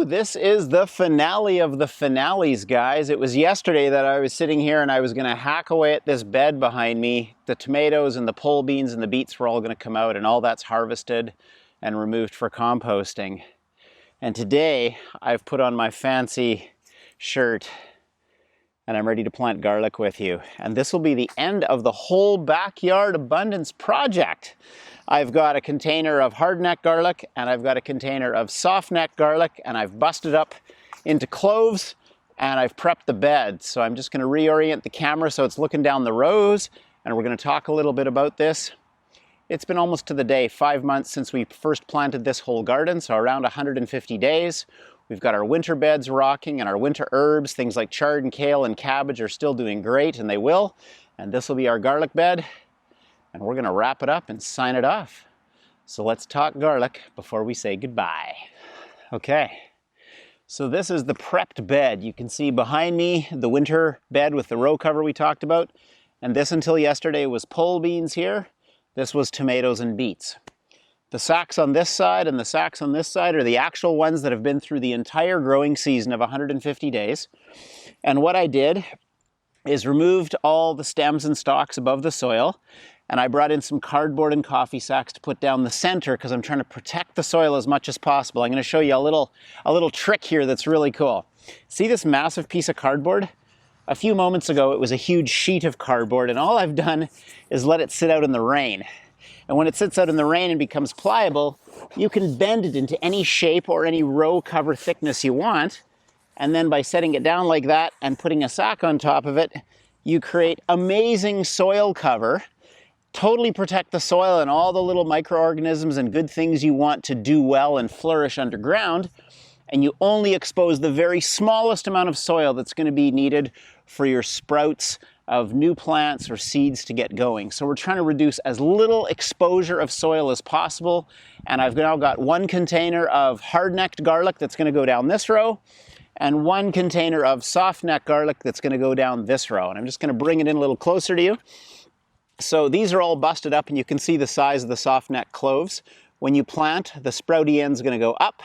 This is the finale of the finales, guys. It was yesterday that I was sitting here and I was going to hack away at this bed behind me. The tomatoes and the pole beans and the beets were all going to come out, and all that's harvested and removed for composting. And today I've put on my fancy shirt and I'm ready to plant garlic with you. And this will be the end of the whole backyard abundance project. I've got a container of hardneck garlic and I've got a container of softneck garlic, and I've busted up into cloves and I've prepped the bed. So I'm just going to reorient the camera so it's looking down the rows, and we're going to talk a little bit about this. It's been almost to the day 5 months since we first planted this whole garden, so around 150 days. We've got our winter beds rocking, and our winter herbs, things like chard and kale and cabbage, are still doing great, and they will. And this will be our garlic bed, and we're going to wrap it up and sign it off. So let's talk garlic before we say goodbye. Okay, so this is the prepped bed. You can see behind me the winter bed with the row cover we talked about, and this until yesterday was pole beans here. This was tomatoes and beets. The sacks on this side and the sacks on this side are the actual ones that have been through the entire growing season of 150 days. And what I did is removed all the stems and stalks above the soil, and I brought in some cardboard and coffee sacks to put down the center because I'm trying to protect the soil as much as possible. I'm going to show you a little trick here that's really cool. See this massive piece of cardboard? A few moments ago it was a huge sheet of cardboard, and all I've done is let it sit out in the rain. And when it sits out in the rain and becomes pliable, you can bend it into any shape or any row cover thickness you want. And then by setting it down like that and putting a sack on top of it, you create amazing soil cover, totally protect the soil and all the little microorganisms and good things you want to do well and flourish underground. And you only expose the very smallest amount of soil that's going to be needed for your sprouts of new plants or seeds to get going. So we're trying to reduce as little exposure of soil as possible. And I've now got one container of hard-necked garlic that's going to go down this row, and one container of soft-neck garlic that's going to go down this row. And I'm just going to bring it in a little closer to you. So these are all busted up, and you can see the size of the soft-neck cloves. When you plant, the sprouty end is going to go up,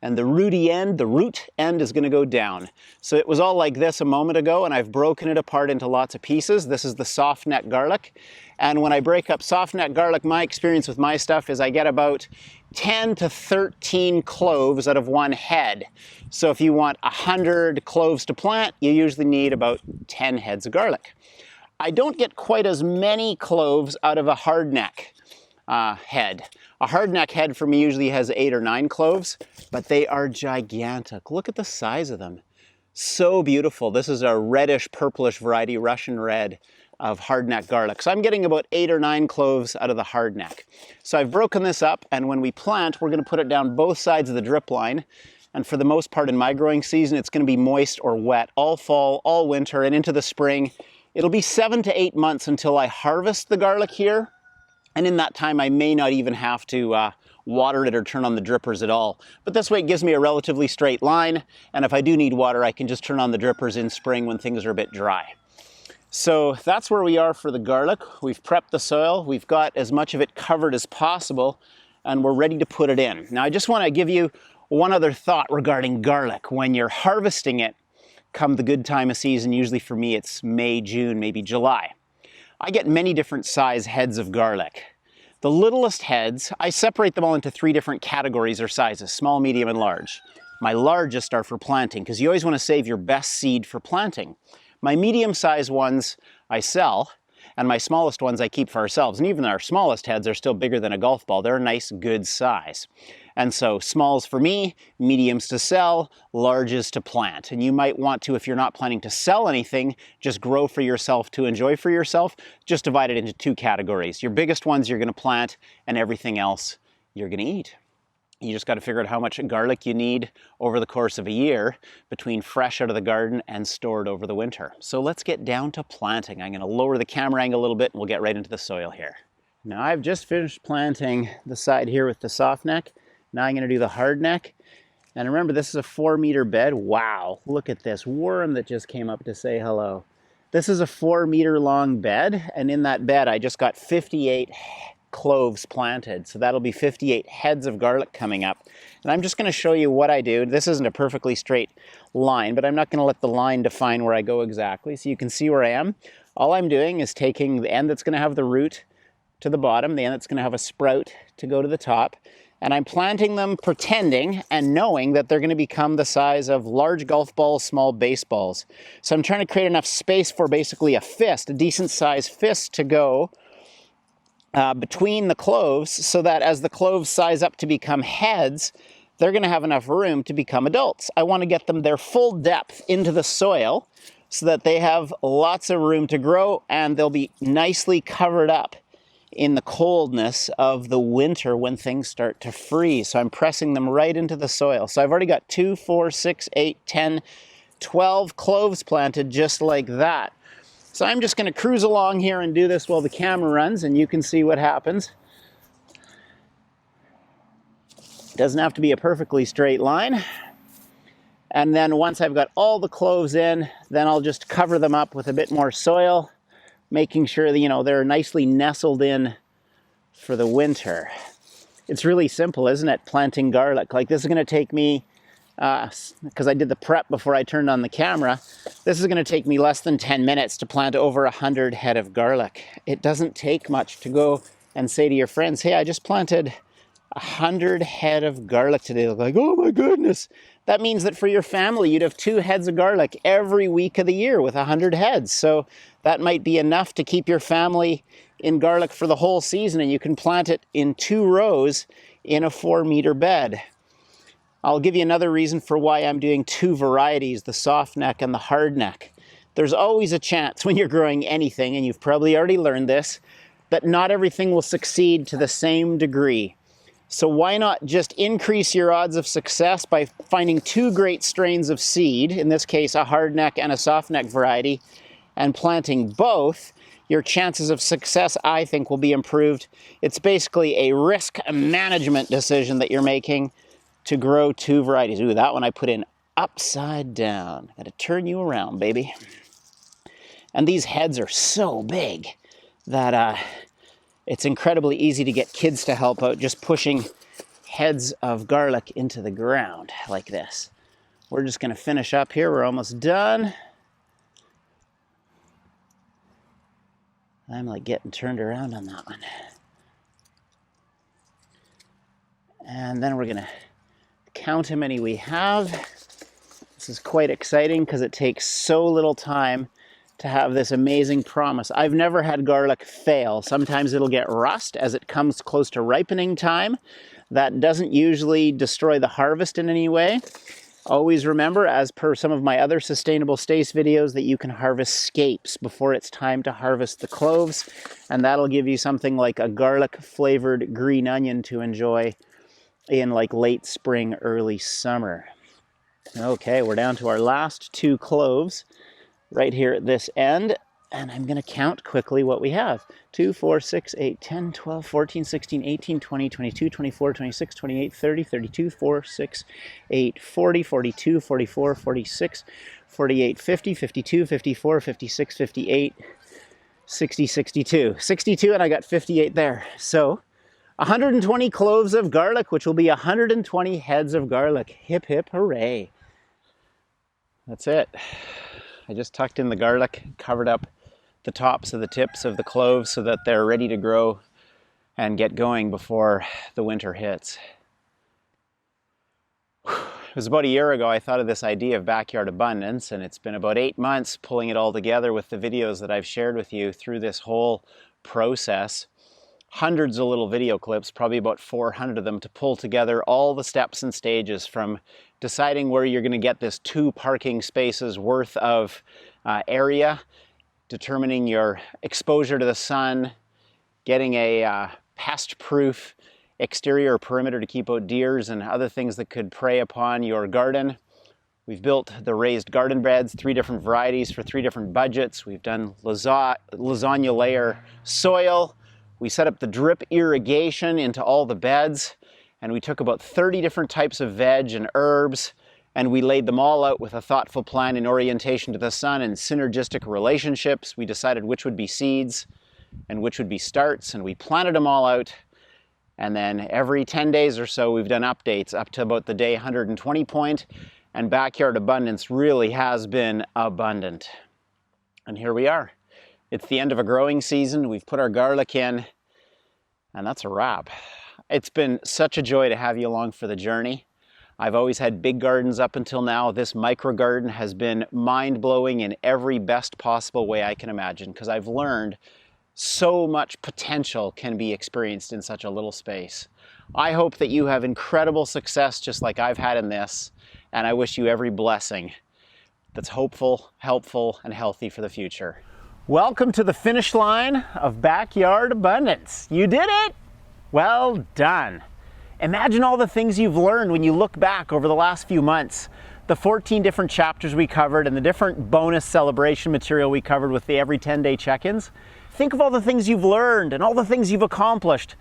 and the rooty end, the root end, is going to go down. So it was all like this a moment ago, and I've broken it apart into lots of pieces. This is the soft neck garlic. And when I break up soft neck garlic, my experience with my stuff is I get about 10 to 13 cloves out of one head. So if you want 100 cloves to plant, you usually need about 10 heads of garlic. I don't get quite as many cloves out of a hardneck head. A hardneck head for me usually has 8 or 9 cloves, but they are gigantic. Look at the size of them. So beautiful. This is a reddish purplish variety, Russian red, of hardneck garlic. So I'm getting about 8 or 9 cloves out of the hardneck. So I've broken this up, and when we plant, we're going to put it down both sides of the drip line. And for the most part in my growing season, it's going to be moist or wet all fall, all winter, and into the spring. It'll be 7 to 8 months until I harvest the garlic here. And in that time, I may not even have to water it or turn on the drippers at all. But this way it gives me a relatively straight line. And if I do need water, I can just turn on the drippers in spring when things are a bit dry. So that's where we are for the garlic. We've prepped the soil. We've got as much of it covered as possible, and we're ready to put it in. Now, I just want to give you one other thought regarding garlic. When you're harvesting it, come the good time of season, usually for me it's May, June, maybe July. I get many different size heads of garlic. The littlest heads, I separate them all into 3 different categories or sizes: small, medium, and large. My largest are for planting, because you always want to save your best seed for planting. My medium-sized ones I sell, and my smallest ones I keep for ourselves. And even our smallest heads are still bigger than a golf ball. They're a nice, good size. And so smalls for me, mediums to sell, larges to plant. And you might want to, if you're not planning to sell anything, just grow for yourself to enjoy for yourself, just divide it into 2 categories. Your biggest ones you're going to plant, and everything else you're going to eat. You just got to figure out how much garlic you need over the course of a year between fresh out of the garden and stored over the winter. So let's get down to planting. I'm going to lower the camera angle a little bit and we'll get right into the soil here. Now I've just finished planting the side here with the soft neck. Now I'm going to do the hard neck. And remember, this is a 4-meter bed. Wow, look at this worm that just came up to say hello. This is a 4-meter long bed, and in that bed I just got 58 cloves planted. So that'll be 58 heads of garlic coming up. And I'm just going to show you what I do. This isn't a perfectly straight line, but I'm not going to let the line define where I go exactly. So you can see where I am. All I'm doing is taking the end that's going to have the root to the bottom, the end that's going to have a sprout to go to the top, and I'm planting them pretending and knowing that they're going to become the size of large golf balls, small baseballs. So I'm trying to create enough space for basically a fist, a decent sized fist to go between the cloves, so that as the cloves size up to become heads, they're going to have enough room to become adults. I want to get them their full depth into the soil so that they have lots of room to grow and they'll be nicely covered up in the coldness of the winter when things start to freeze. So I'm pressing them right into the soil. So I've already got 2, 4, 6, 8, 10, 12 cloves planted just like that. So I'm just going to cruise along here and do this while the camera runs, and you can see what happens. It doesn't have to be a perfectly straight line. And then once I've got all the cloves in, then I'll just cover them up with a bit more soil, making sure that, you know, they're nicely nestled in for the winter. It's really simple, isn't it, planting garlic? Like, this is going to take me, because I did the prep before I turned on the camera, this is going to take me less than 10 minutes to plant over 100 head of garlic. It doesn't take much to go and say to your friends, hey, I just planted 100 head of garlic today. They're like, oh my goodness. That means that for your family, you'd have 2 heads of garlic every week of the year with 100 heads. So that might be enough to keep your family in garlic for the whole season, and you can plant it in 2 rows in a 4-meter bed. I'll give you another reason for why I'm doing 2 varieties, the soft neck and the hard neck. There's always a chance when you're growing anything, and you've probably already learned this, that not everything will succeed to the same degree. So why not just increase your odds of success by finding 2 great strains of seed, in this case a hard neck and a soft neck variety, and planting both? Your chances of success, I think, will be improved. It's basically a risk management decision that you're making to grow 2 varieties. Ooh, that one I put in upside down. Got to turn you around, baby. And these heads are so big that it's incredibly easy to get kids to help out, just pushing heads of garlic into the ground like this. We're just going to finish up here. We're almost done. I'm like getting turned around on that one. And then we're going to count how many we have. This is quite exciting because it takes so little time to have this amazing promise. I've never had garlic fail. Sometimes it'll get rust as it comes close to ripening time. That doesn't usually destroy the harvest in any way. Always remember, as per some of my other sustainable Stace videos, that you can harvest scapes before it's time to harvest the cloves, and that'll give you something like a garlic flavored green onion to enjoy in like late spring, early summer. Okay, we're down to our last 2 cloves right here at this end, and I'm going to count quickly what we have. 2, 4, 6, 8, 10, 12, 14, 16, 18, 20, 22, 24, 26, 28, 30, 32, 4, 6, 8, 40, 42, 44, 46, 48, 50, 52, 54, 56, 58, 60, 62. 62, and I got 58 there. So 120 cloves of garlic, which will be 120 heads of garlic. Hip, hip, hooray. That's it. I just tucked in the garlic, covered up the tops of the tips of the cloves so that they're ready to grow and get going before the winter hits. It was about a year ago I thought of this idea of backyard abundance, and it's been about 8 months pulling it all together with the videos that I've shared with you through this whole process. Hundreds of little video clips, probably about 400 of them, to pull together all the steps and stages, from deciding where you're going to get this 2 parking spaces worth of area, determining your exposure to the sun, getting a pest-proof exterior or perimeter to keep out deers and other things that could prey upon your garden. We've built the raised garden beds, 3 different varieties for 3 different budgets. We've done lasagna layer soil. We set up the drip irrigation into all the beds, and we took about 30 different types of veg and herbs, and we laid them all out with a thoughtful plan in orientation to the sun and synergistic relationships. We decided which would be seeds, and which would be starts, and we planted them all out. And then every 10 days or so, we've done updates up to about the day 120 point, and backyard abundance really has been abundant. And here we are. It's the end of a growing season. We've put our garlic in, and that's a wrap. It's been such a joy to have you along for the journey. I've always had big gardens up until now. This micro garden has been mind-blowing in every best possible way I can imagine, because I've learned so much potential can be experienced in such a little space. I hope that you have incredible success just like I've had in this, and I wish you every blessing that's hopeful, helpful, and healthy for the future. Welcome to the finish line of backyard abundance. You did it! Well done. Imagine all the things you've learned when you look back over the last few months. The 14 different chapters we covered and the different bonus celebration material we covered with the every 10-day check-ins. Think of all the things you've learned and all the things you've accomplished.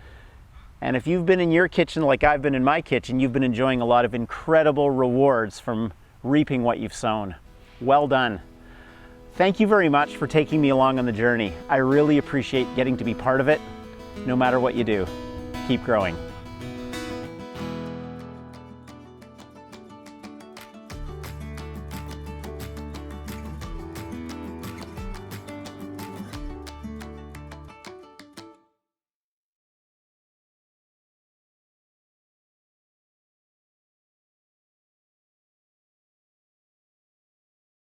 And if you've been in your kitchen like I've been in my kitchen, you've been enjoying a lot of incredible rewards from reaping what you've sown. Well done. Thank you very much for taking me along on the journey. I really appreciate getting to be part of it. No matter what you do, keep growing.